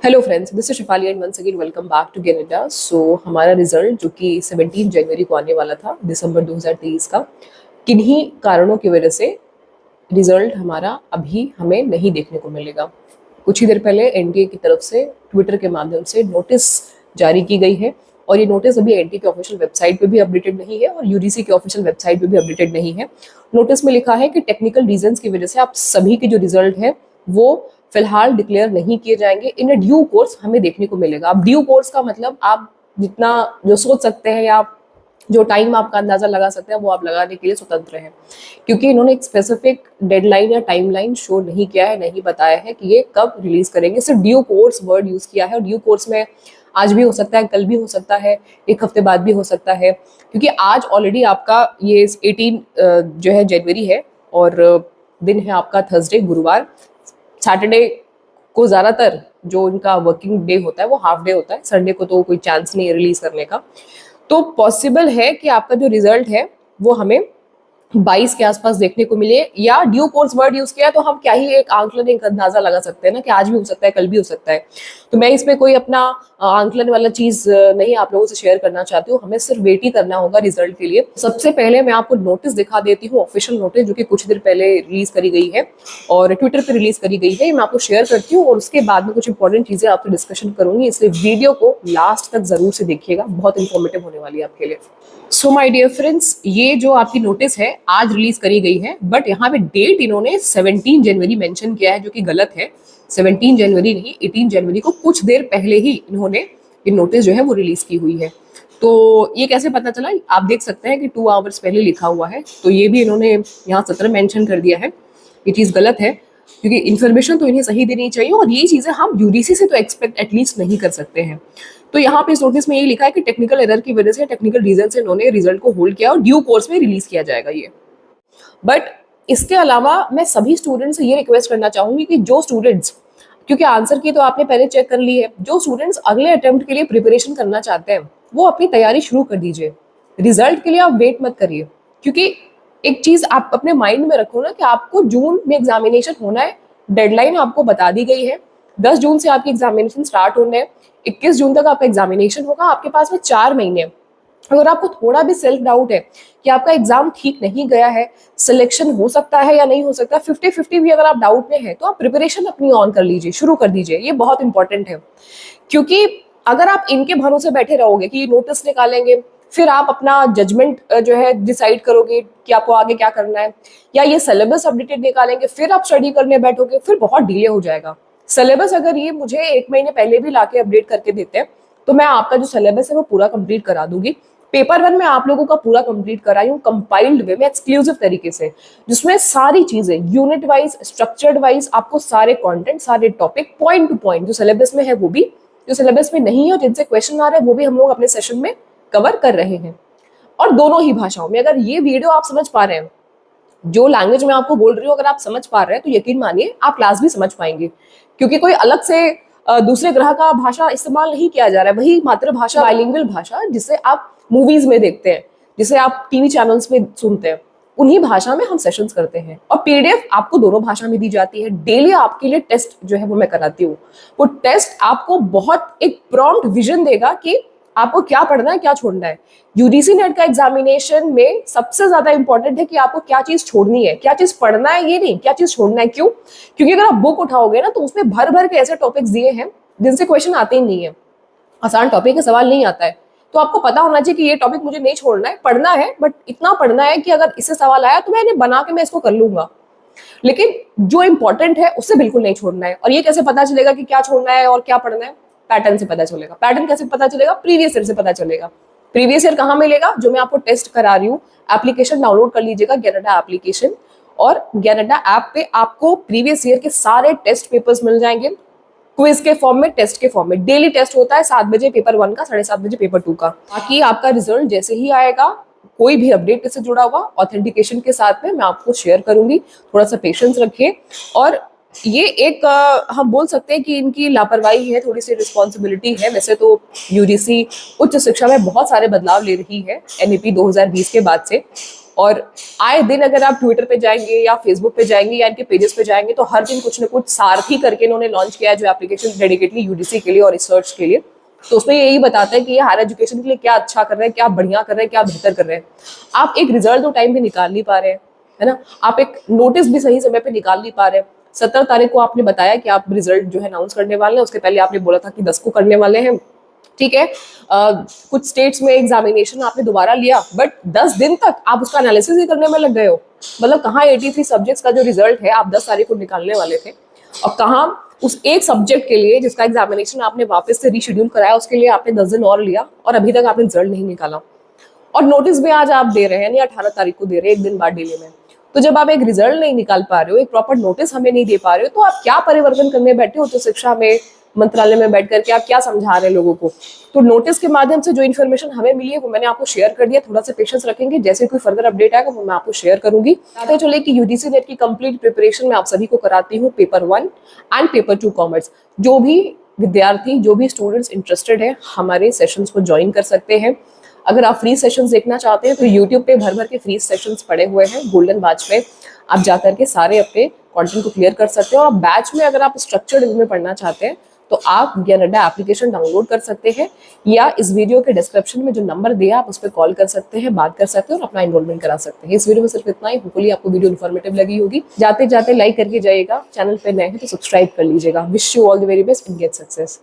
Hello friends, this is Shifali and once again welcome back to Canada. So हमारा result जो कि 17 जनवरी को आने वाला था, दिसंबर 2023 का, किन्हीं कारणों की वजह से रिजल्ट हमारा अभी हमें नहीं देखने को मिलेगा। कुछ ही देर पहले एनटीए की तरफ से ट्विटर के माध्यम से नोटिस जारी की गई है और ये नोटिस अभी एनटीए की ऑफिशियल वेबसाइट पे भी अपडेटेड नहीं है और यूडीसी की ऑफिशियल वेबसाइट पे भी अपडेटेड नहीं है। नोटिस में लिखा है कि टेक्निकल रीजंस की वजह से आप सभी के जो रिजल्ट है वो फिलहाल डिक्लेयर नहीं किए जाएंगे। इन ड्यू कोर्स हमें देखने को मिलेगा। अब ड्यू कोर्स का मतलब आप जितना जो सोच सकते हैं या जो टाइम आपका अंदाजा लगा सकते हैं वो आप लगाने के लिए स्वतंत्र हैं, क्योंकि इन्होंने एक स्पेसिफिक डेडलाइन या टाइमलाइन शो नहीं किया है, नहीं बताया है कि ये कब रिलीज करेंगे। सिर्फ ड्यू कोर्स वर्ड यूज किया है और ड्यू कोर्स में आज भी हो सकता है, कल भी हो सकता है, एक हफ्ते बाद भी हो सकता है, क्योंकि आज ऑलरेडी आपका ये 18 जो है जनवरी है और दिन है आपका थर्सडे, गुरुवार। सैटरडे को ज़्यादातर जो इनका वर्किंग डे होता है वो हाफ डे होता है, संडे को तो कोई चांस नहीं है रिलीज करने का। तो पॉसिबल है कि आपका जो रिजल्ट है वो हमें 22 के आसपास देखने को मिले, या ड्यू कोर्स वर्ड यूज किया तो हम क्या ही एक आंकलन, एक अंदाजा लगा सकते हैं ना कि आज भी हो सकता है, कल भी हो सकता है। तो मैं इसमें कोई अपना आंकलन वाला चीज नहीं आप लोगों से शेयर करना चाहती हूँ। हमें सिर्फ वेट ही करना होगा रिजल्ट के लिए। सबसे पहले मैं आपको नोटिस दिखा देती हूँ, ऑफिशियल नोटिस जो कि कुछ देर पहले रिलीज करी गई है और ट्विटर पर रिलीज करी गई है। मैं आपको शेयर करती हूँ और उसके बाद में कुछ इंपॉर्टेंट चीजें आपसे डिस्कशन करूंगी, इसलिए वीडियो को लास्ट तक जरूर से देखिएगा, बहुत इंफॉर्मेटिव होने वाली है आपके लिए। सो माय डियर फ्रेंड्स, ये जो आपकी नोटिस है आज रिलीज करी गई है, बट यहाँ पे डेट इन्होंने 17 जनवरी मेंशन किया है, जो कि गलत है। 17 जनवरी नहीं, 18 जनवरी को कुछ देर पहले ही इन्होंने ये नोटिस जो है वो रिलीज की हुई है। तो ये कैसे पता चला, आप देख सकते हैं कि 2 आवर्स पहले लिखा हुआ है, तो ये भी इन्होंने यहाँ 17 मेंशन कर दिया है। ये चीज़ गलत है, क्योंकि इन्फॉर्मेशन तो इन्हें सही देनी चाहिए और ये चीज़ें हम यूडीसी से तो एक्सपेक्ट एटलीस्ट नहीं कर सकते हैं। तो यहाँ पे इस नोटिस में ये लिखा है कि टेक्निकल एरर की वजह से, टेक्निकल रीजन से इन्होंने रिजल्ट को होल्ड किया और ड्यू कोर्स में रिलीज किया जाएगा ये। बट इसके अलावा मैं सभी स्टूडेंट्स से ये रिक्वेस्ट करना चाहूंगी कि जो स्टूडेंट्स, क्योंकि आंसर की तो आपने पहले चेक कर ली है, जो स्टूडेंट्स अगले अटेम्प्ट के लिए प्रिपरेशन करना चाहते हैं वो अपनी तैयारी शुरू कर दीजिए। रिजल्ट के लिए आप वेट मत करिए, क्योंकि एक चीज आप अपने माइंड में रखो ना कि आपको जून में एग्जामिनेशन होना है। डेडलाइन आपको बता दी गई है, 10 जून से आपकी एग्जामिनेशन स्टार्ट होने हैं, 21 जून तक आपका एग्जामिनेशन होगा। आपके पास में 4 महीने। अगर आपको थोड़ा भी सेल्फ डाउट है कि आपका एग्जाम ठीक नहीं गया है, सिलेक्शन हो सकता है या नहीं हो सकता, 50-50 भी अगर आप डाउट में है, तो आप प्रिपरेशन अपनी ऑन कर लीजिए, शुरू कर दीजिए। ये बहुत इंपॉर्टेंट है, क्योंकि अगर आप इनके भरोसे बैठे रहोगे कि नोटिस निकालेंगे, फिर आप अपना जजमेंट जो है डिसाइड करोगे कि आपको आगे क्या करना है, या ये सिलेबस अपडेटेड निकालेंगे फिर आप स्टडी करने बैठोगे, फिर बहुत डिले हो जाएगा। सिलेबस अगर ये मुझे 1 महीने पहले भी लाके अपडेट करके देते हैं तो मैं आपका जो सिलेबस है वो पूरा कंप्लीट करा दूंगी। पेपर 1 में आप लोगों का पूरा कंप्लीट कराई हूँ कंपाइल्ड वे में, एक्सक्लूसिव तरीके से, जिसमें सारी चीजें यूनिट वाइज, स्ट्रक्चर्ड वाइज आपको सारे कंटेंट, सारे टॉपिक पॉइंट टू पॉइंट जो सिलेबस में है वो भी, जो सिलेबस में नहीं है जिनसे क्वेश्चन आ रहे हैं वो भी हम लोग अपने सेशन में कवर कर रहे हैं, और दोनों ही भाषाओं में। अगर ये वीडियो आप समझ पा रहे हैं, जो लैंग्वेज में आपको बोल रही हूँ अगर आप समझ पा रहे हैं, तो यकीन मानिए आप क्लास भी समझ पाएंगे, क्योंकि कोई अलग से दूसरे ग्रह का भाषा इस्तेमाल नहीं किया जा रहा है। वही मातृभाषा, बाइलिंगुअल भाषा जिसे आप मूवीज में देखते हैं, जिसे आप टीवी चैनल्स में सुनते हैं, उन्हीं भाषा में हम सेशंस करते हैं। और पीडीएफ आपको दोनों भाषा में दी जाती है। डेली आपके लिए टेस्ट जो है वो मैं कराती हूँ। वो टेस्ट आपको बहुत एक प्रॉम्प्ट विजन देगा कि आपको क्या पढ़ना है, क्या छोड़ना है। यूजीसी नेट का एग्जामिनेशन में सबसे ज्यादा इंपॉर्टेंट है कि आपको क्या चीज छोड़नी है, क्या चीज पढ़ना है, ये नहीं क्या चीज छोड़ना है। क्यों? क्योंकि अगर आप बुक उठाओगे ना तो उसमें भर भर के ऐसे टॉपिक्स दिए हैं जिनसे क्वेश्चन आते ही नहीं है, आसान टॉपिक का सवाल नहीं आता है। तो आपको पता होना चाहिए कि ये टॉपिक मुझे नहीं छोड़ना है, पढ़ना है, बट इतना पढ़ना है कि अगर इससे सवाल आया तो मैंने बना के मैं इसको कर लूंगा, लेकिन जो इंपॉर्टेंट है उससे बिल्कुल नहीं छोड़ना है। और ये कैसे पता चलेगा कि क्या छोड़ना है और क्या पढ़ना है? पैटर्न से पता चलेगा। पैटर्न कैसे पता चलेगा? प्रीवियस ईयर से पता चलेगा। प्रीवियस ईयर कहाँ मिलेगा? जो मैं आपको टेस्ट करा रही हूँ, एप्लीकेशन डाउनलोड कर लीजिएगा, कैनेडा एप्लीकेशन, और कैनेडा ऐप पे आपको प्रीवियस ईयर के सारे टेस्ट पेपर्स मिल जाएंगे, क्विज के फॉर्म में, टेस्ट के फॉर्म में। डेली टेस्ट होता है 7 बजे पेपर 1 का, 7:30 बजे पेपर 2 का। बाकी आपका रिजल्ट जैसे ही आएगा, कोई भी अपडेट इससे जुड़ा हुआ ऑथेंटिकेशन के साथ में मैं आपको शेयर करूंगी। थोड़ा सा पेशेंस रखिए। और ये एक हम बोल सकते हैं कि इनकी लापरवाही है, थोड़ी सी रिस्पॉन्सिबिलिटी है। वैसे तो यूजीसी उच्च शिक्षा में बहुत सारे बदलाव ले रही है एनईपी 2020 के बाद से, और आए दिन अगर आप ट्विटर पे जाएंगे या फेसबुक पे जाएंगे या इनके पेजेस पे जाएंगे तो हर दिन कुछ ना कुछ सारथी करके इन्होंने लॉन्च किया है, जो एप्लीकेशन डेडिकेटली यूडीसी के लिए और रिसर्च के लिए। तो उसमें यही बताता है कि ये हायर एजुकेशन के लिए क्या अच्छा कर रहे हैं, क्या बढ़िया कर रहे हैं, क्या बेहतर कर रहे हैं। आप एक रिजल्ट तो टाइम पे निकाल नहीं पा रहे हैं, है ना, आप एक नोटिस भी सही समय पे निकाल नहीं पा रहे हैं। 17 तारीख को आपने बताया कि आप रिजल्ट जो है अनाउंस करने वाले हैं, उसके पहले आपने बोला था कि 10 को करने वाले हैं, ठीक है। कुछ स्टेट्स में एग्जामिनेशन आपने दोबारा लिया, बट 10 दिन तक आप उसका एनालिसिस ही करने में लग गए हो। मतलब कहाँ 83 सब्जेक्ट्स का जो रिजल्ट है आप 10 तारीख को निकालने वाले थे, और कहाँ उस एक सब्जेक्ट के लिए जिसका एग्जामिनेशन आपने वापस से रीशेड्यूल कराया उसके लिए आपने 10 दिन और लिया, और अभी तक आपने रिजल्ट नहीं निकाला। और नोटिस भी आज आप दे रहे हैं, नहीं 18 तारीख को दे रहे हैं, एक दिन बाद डिले में। तो जब आप एक रिजल्ट नहीं निकाल पा रहे हो, एक प्रॉपर नोटिस हमें नहीं दे पा रहे हो, तो आप क्या परिवर्तन करने बैठे हो? तो शिक्षा में मंत्रालय में बैठ करके आप क्या समझा रहे हैं लोगों को? तो नोटिस के माध्यम से जो इन्फॉर्मेशन हमें मिली है वो मैंने आपको शेयर कर दिया। थोड़ा सा पेशेंस रखेंगे, जैसे कोई फर्दर अपडेट आएगा वो मैं आपको शेयर करूंगी। आगे चले कि यूजीसी नेट की कंप्लीट प्रिपरेशन मैं आप सभी को कराती हूँ, पेपर 1 एंड पेपर 2 कॉमर्स। जो भी विद्यार्थी, जो भी स्टूडेंट्स इंटरेस्टेड है हमारे सेशंस को ज्वाइन कर सकते हैं। अगर आप फ्री सेशंस देखना चाहते हैं तो यूट्यूब पे भर भर के फ्री सेशंस पड़े हुए हैं गोल्डन बैच में, आप जाकर के सारे अपने कंटेंट को क्लियर कर सकते हो। और बैच में अगर आप स्ट्रक्चर्ड वे में पढ़ना चाहते हैं तो आप ज्ञान अड्डा एप्लीकेशन डाउनलोड कर सकते हैं, या इस वीडियो के डिस्क्रिप्शन में जो नंबर दिया आप उस पर कॉल कर सकते हैं, बात कर सकते हैं और अपना एनरोलमेंट करा सकते हैं। इस वीडियो में सिर्फ इतना ही। होपफुली आपको वीडियो इन्फॉर्मेटिव लगी होगी। जाते जाते लाइक करके जाइएगा, चैनल पे नए हैं तो सब्सक्राइब कर लीजिएगा। Wish you all the very best and get success.